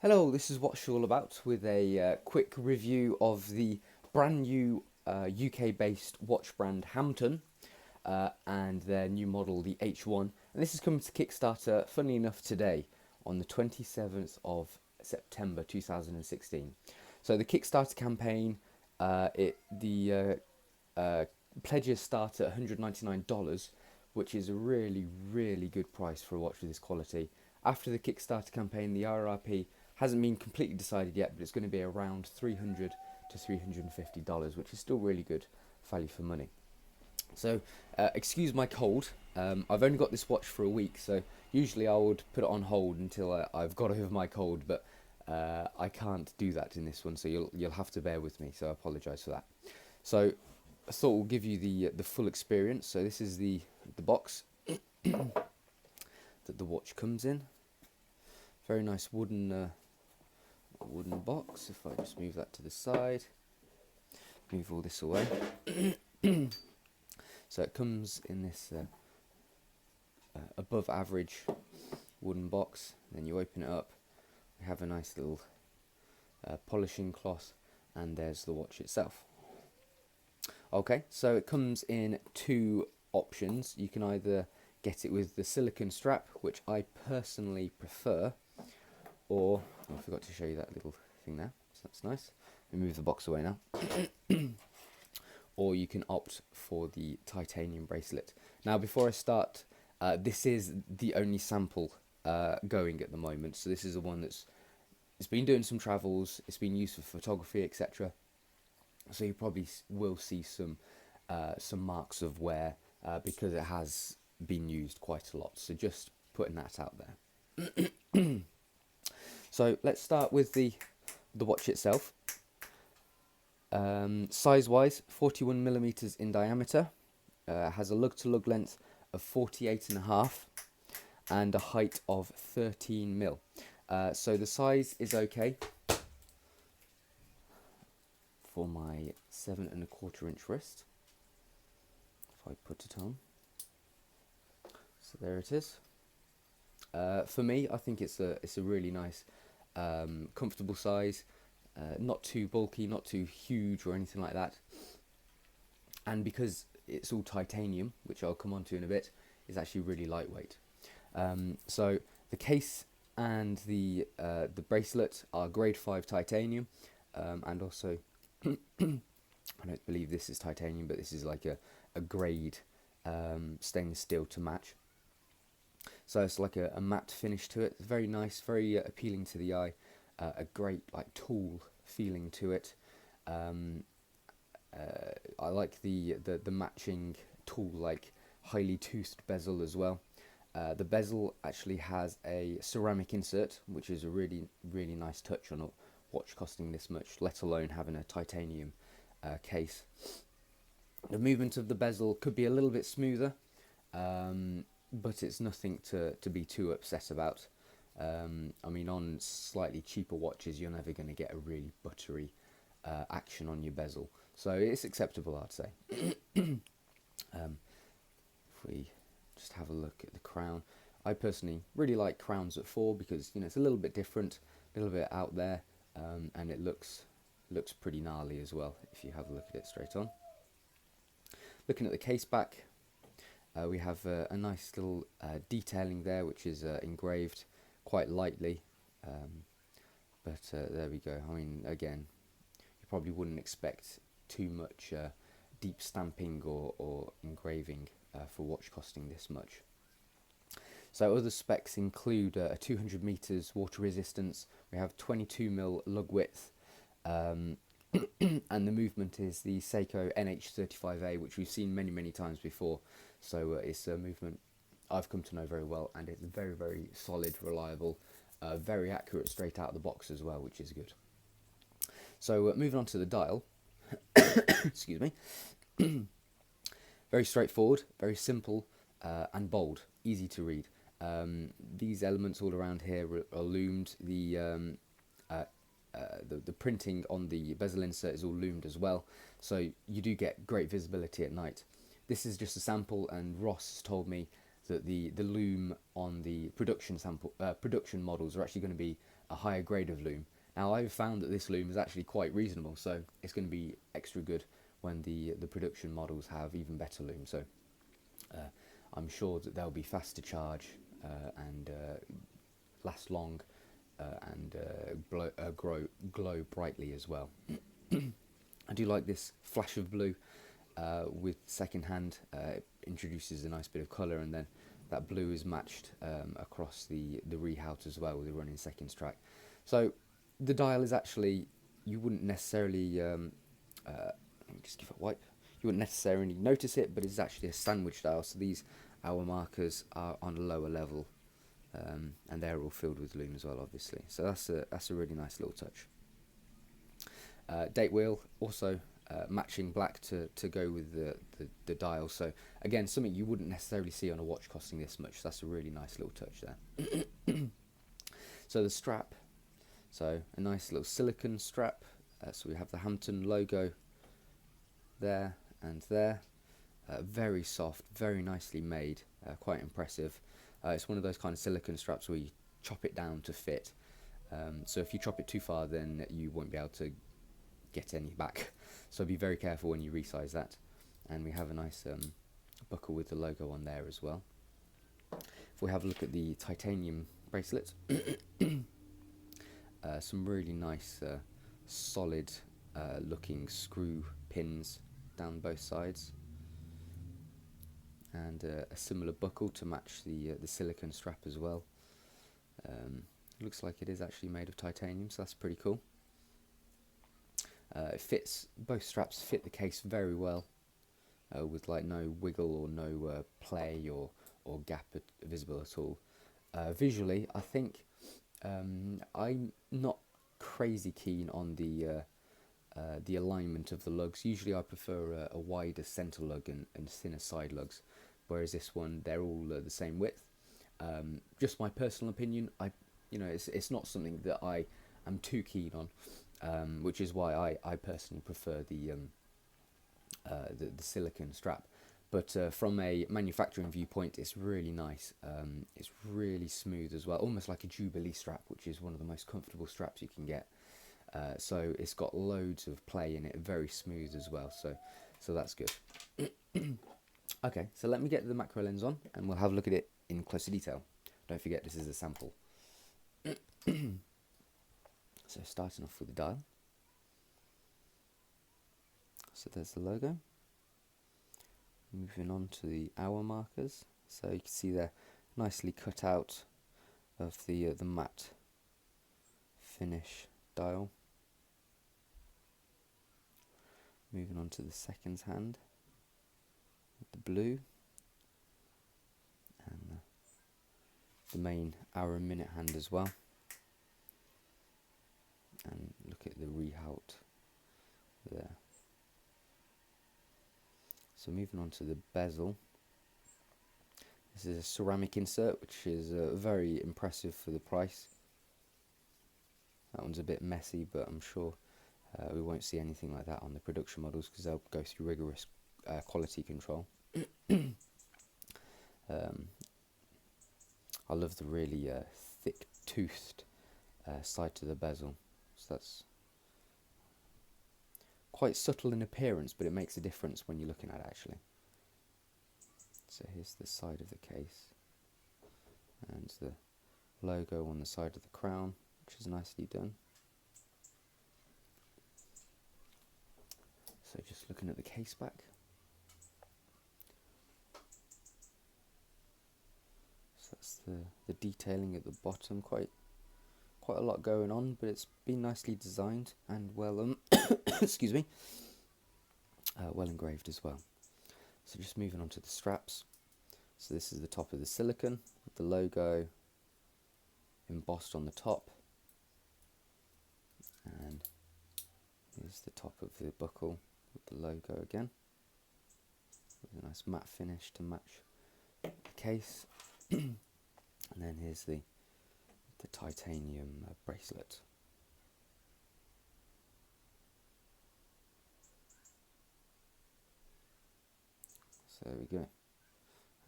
Hello, this is What's She All About with a quick review of the brand new UK-based watch brand Hamtun and their new model, the H1. And this is coming to Kickstarter, funnily enough, today on the 27th of September 2016. So the Kickstarter campaign, the pledges start at $199, which is a really, really good price for a watch with this quality. After the Kickstarter campaign, the RRP hasn't been completely decided yet, but it's going to be around $300 to $350, which is still really good value for money. So, excuse my cold. I've only got this watch for a week, so usually I would put it on hold until I've got over my cold, but I can't do that in this one, so you'll have to bear with me. So I apologise for that. So I thought we'll give you the full experience. So this is the box that the watch comes in. Very nice wooden box. If I just move that to the side, move all this away. So it comes in this above average wooden box. Then you open it up. We have a nice little polishing cloth, and there's the watch itself. Okay, so it comes in two options. You can either get it with the silicone strap, which I personally prefer, or I forgot to show you that little thing there, so that's nice. Let me move the box away now. Or you can opt for the titanium bracelet. Now, before I start, this is the only sample going at the moment. So this is the one it's been doing some travels. It's been used for photography, etc. So you probably will see some marks of wear because it has been used quite a lot. So just putting that out there. So let's start with the watch itself. Size-wise, 41 millimeters in diameter, has a lug-to-lug length of 48.5 and a height of 13 mil. So the size is okay for my 7.25-inch wrist. If I put it on, so there it is. For me, I think it's a really nice, comfortable size. Not too bulky, not too huge or anything like that. And because it's all titanium, which I'll come on to in a bit, it's actually really lightweight. So the case and the bracelet are grade 5 titanium, and also I don't believe this is titanium, but this is like a grade stainless steel to match. So it's like a matte finish to it. It's very nice, very appealing to the eye. A great like tool feeling to it. I like the matching tool like highly toothed bezel as well. The bezel actually has a ceramic insert, which is a really nice touch on a watch costing this much, let alone having a titanium case. The movement of the bezel could be a little bit smoother, but it's nothing to be too upset about. I mean, on slightly cheaper watches, you're never going to get a really buttery action on your bezel, so it's acceptable, I'd say. If we just have a look at the crown, I personally really like crowns at 4 because it's a little bit different, a little bit out there, and it looks pretty gnarly as well if you have a look at it straight on. Looking at the case back, we have a nice little detailing there, which is engraved quite lightly, but there we go. I mean, again, you probably wouldn't expect too much deep stamping or engraving for a watch costing this much. So other specs include a 200 meters water resistance. We have 22 mil lug width, and the movement is the Seiko NH35A, which we've seen many times before. So it's a movement I've come to know very well, and it's very solid, reliable, very accurate straight out of the box as well, which is good. So moving on to the dial. Excuse me. Very straightforward, very simple, and bold, easy to read. These elements all around here are loomed. The printing on the bezel insert is all loomed as well, so you do get great visibility at night. This is just a sample, and Ross told me that the loom on the production models are actually going to be a higher grade of loom. Now I've found that this loom is actually quite reasonable, so it's going to be extra good when the production models have even better loom. So I'm sure that they'll be fast to charge and last long and glow brightly as well. I do like this flash of blue with second hand. It introduces a nice bit of colour, and then that blue is matched across the rehout as well with the running seconds track. So the dial is actually, you wouldn't necessarily, let me just give it a wipe, you wouldn't necessarily notice it, but it's actually a sandwich dial, so these hour markers are on a lower level, and they're all filled with loom as well, obviously. So that's a really nice little touch. Date wheel, also matching black to go with the dial. So again, something you wouldn't necessarily see on a watch costing this much. So that's a really nice little touch there. So the strap, so a nice little silicone strap. So we have the Hamtun logo there and there. Very soft, very nicely made, quite impressive. It's one of those kind of silicone straps where you chop it down to fit. So if you chop it too far, then you won't be able to get any back. So be very careful when you resize that. And we have a nice buckle with the logo on there as well. If we have a look at the titanium bracelet, some really nice solid looking screw pins down both sides, and a similar buckle to match the silicone strap as well. Looks like it is actually made of titanium, so that's pretty cool. It fits, both straps fit the case very well, with like no wiggle or no play or gap visible at all. Visually, I think I'm not crazy keen on the alignment of the lugs. Usually I prefer a wider centre lug and thinner side lugs, whereas this one, they're all the same width. Just my personal opinion, it's not something that I am too keen on, which is why I personally prefer the silicone strap. But from a manufacturing viewpoint, it's really nice. It's really smooth as well, almost like a Jubilee strap, which is one of the most comfortable straps you can get. So it's got loads of play in it, very smooth as well. So that's good. Okay, so let me get the macro lens on, and we'll have a look at it in closer detail. Don't forget, this is a sample. So starting off with the dial. So there's the logo. Moving on to the hour markers. So you can see they're nicely cut out of the matte finish dial. Moving on to the seconds hand with the blue, and the main hour and minute hand as well. And look at the rehout there. So moving on to the bezel. This is a ceramic insert, which is very impressive for the price. That one's a bit messy, but I'm sure we won't see anything like that on the production models because they'll go through rigorous quality control. I love the really thick toothed side to the bezel. So that's quite subtle in appearance, but it makes a difference when you're looking at it actually. So here's the side of the case, and the logo on the side of the crown, which is nicely done. So just looking at the case back. So that's the detailing at the bottom, quite a lot going on, but it's been nicely designed and well excuse me, well engraved as well. So just moving on to the straps. So this is the top of the silicone with the logo embossed on the top, and here's the top of the buckle with the logo again, with a nice matte finish to match the case. And then here's the titanium bracelet. So there we go.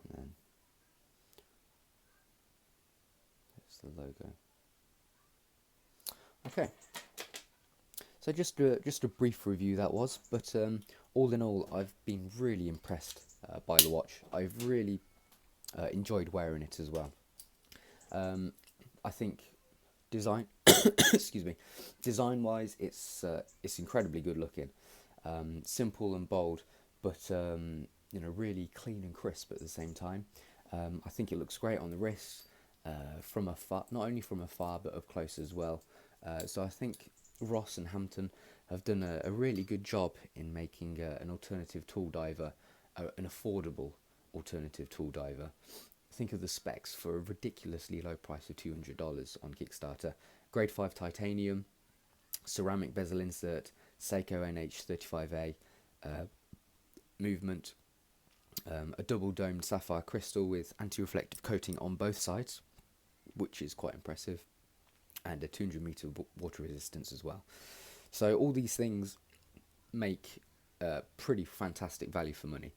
And then there's the logo. Okay, so just a brief review that was, but all in all, I've been really impressed by the watch. I've really enjoyed wearing it as well. I think design, excuse me, design wise, it's incredibly good looking, simple and bold, but really clean and crisp at the same time. I think it looks great on the wrist, from afar, not only from afar but up close as well. So I think Ross and Hamtun have done a really good job in making an alternative tool diver, an affordable alternative tool diver. Think of the specs for a ridiculously low price of $200 on Kickstarter. Grade 5 titanium, ceramic bezel insert, Seiko NH35A movement, a double domed sapphire crystal with anti-reflective coating on both sides, which is quite impressive, and a 200-meter water resistance as well. So all these things make pretty fantastic value for money.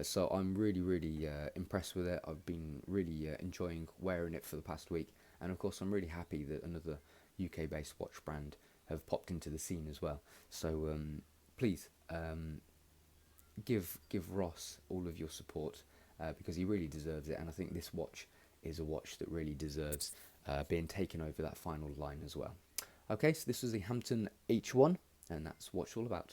So I'm really impressed with it. I've been really enjoying wearing it for the past week, and of course I'm really happy that another UK-based watch brand have popped into the scene as well. So please give Ross all of your support, because he really deserves it, and I think this watch is a watch that really deserves being taken over that final line as well. Okay, so this was the Hamtun H1, and that's what it's all about.